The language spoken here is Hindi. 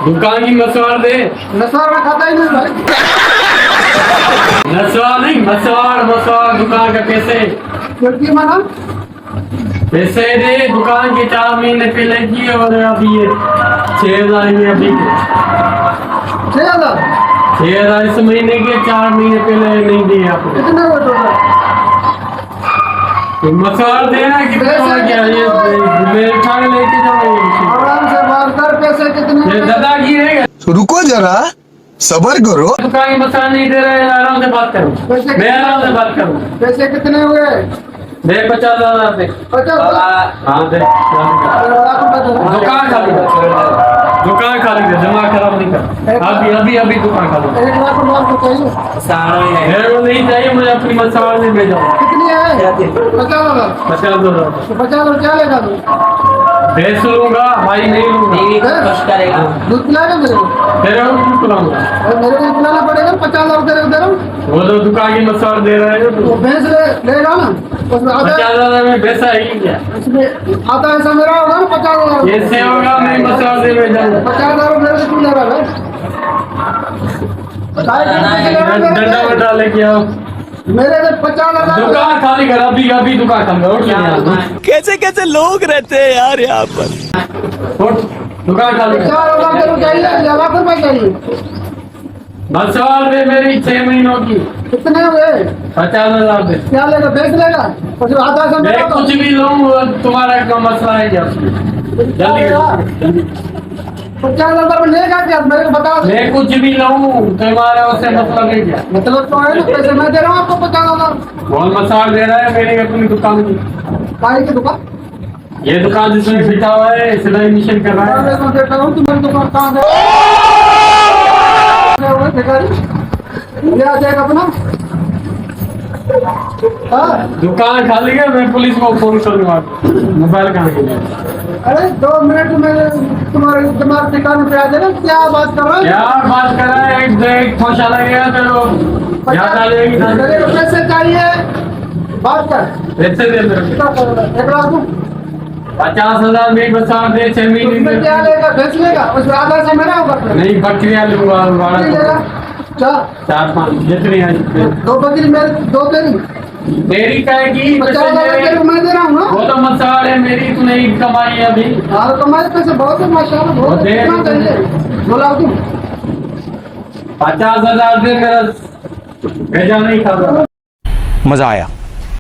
दुकान की मसवाड़ दे। नसवाड़ में खाता ही नहीं भाई। नसवाड़ नहीं, मसवाड़ मसवाड़ दुकान का पैसे। क्योंकि माना पैसे दे, दुकान के 4 महीने पहले की और अभी ये 6,000 में अभी 6,000 6,000 इस महीने के 4 महीने पहले नहीं दिए आपको। कितने हुए टोटल? तो मसवाड़ देना कितना हो गया ये मेरे उठा के लेके जाओ। आराम से बात कर। पैसे कितने? ये दादागिरी है। रुको जरा, सबर करो। दुकान की मसवाड़ नहीं दे रहे, आराम से बात करो। मैं आराम से बात करूँ। पैसे कितने हुए? दे 50,000 दे। 50,000? हाँ दे। दुकान खाली कर, दुकान खाली कर, दिमाग खराब नहीं कर। अभी अभी दुकान खाली कर। 1 लाख रुपया आपको चाहिए? मेरे को नहीं चाहिए, मुझे अपनी मसवाड़ में भेजो। कितनी है? 50,000। 50,000 तो 50,000 क्या लेगा तू? बेच लूंगा भाई, नहीं लूंगा। दूध पिलाएगा मेरे को? तेरे को क्यों पिलाऊंगा? अरे मेरे को पिलाना पड़ेगा। 50,000 तेरे को दे रहा हूँ। वो तो दुकान की मसवाड़ दे रहे हैं वो भैंस लेगा ना, उसमें आता है। 50,000 में पैसा है ही क्या? उसमें आता है ऐसा मेरा होगा ना 50,000। कैसे होगा? मैं मसवाड़ से भेजाऊंगा। 50,000 मेरे से क्यों ले रहा है? डंडा में डाले क्या? मेरे से 50,000। दुकान खाली कर, अभी दुकान खाली कर। उठ यहाँ। कैसे कैसे लोग रहते हैं यार यहाँ पर। उठ, दुकान खाली कर। 4,000 तेरे को चाहिए या लाख रुपए चाहिए? मसवाड़ दे मेरी 6 महीनों की। कितने हुए? 50,000 दे। क्या लेगा? बेच लेगा? उसमें आता है ऐसा मैं मेरा होगा। कुछ भी लूँ, तुम्हारा क्या मसला है क्या? जल्दी 50,000 में लेगा क्या? मेरे को बता दे। मैं कुछ भी लूँ, तुम्हारा उससे मतलब है क्या? मतलब तो है ना, पैसे मैं दे रहा हूँ आपको 50,000। बहुत मसवाड़ दे रहा है मेरी अपनी दुकान की। भाई की दुकान? ये दुकान जिसमें बिठा हुआ है, सिलाई मिशन कर रहा है। मैं देखता हूँ तुम्हारी दुकान कहाँ है। ये आ जाएगा अपना। हाँ? दुकान खाली है, मैं पुलिस को फोन करूंगा। मोबाइल कहाँ है? अरे 2 मिनट में तुम्हारे दिमाग ठिकाने पे आ जाएगा। क्या बात कर रहा है? क्या बात कर रहा है? एक खोशा लगेगा तो याद आ जाएगी। मेरे को पैसे चाहिए। बात कर। पैसे दे मेरे को। कितना कर रहा है? 1 लाख दूं? 50,000 में मसवाड़ दे 6 महीने उसमें क्या में। लेगा? बेच लेगा? उसमें आधा से मेरा होगा। नहीं, बकरियां लूंगा। नहीं लेगा? 4-5 जितनी है। 2 बकरी मेरे, 2 तेरी। तेरी क्या की? 50,000 तेरे को मैं दे रहा हूँ ना। वो तो मसवाड़ है मेरी, तूने कमाई है अभी। हाँ तुम्हारे पैसे बहुत है माशाल्लाह। बहुत दे। कितना चाहिए? बोला तुम। 50,000 दे, मेरा भेजा नहीं था। मजा आया।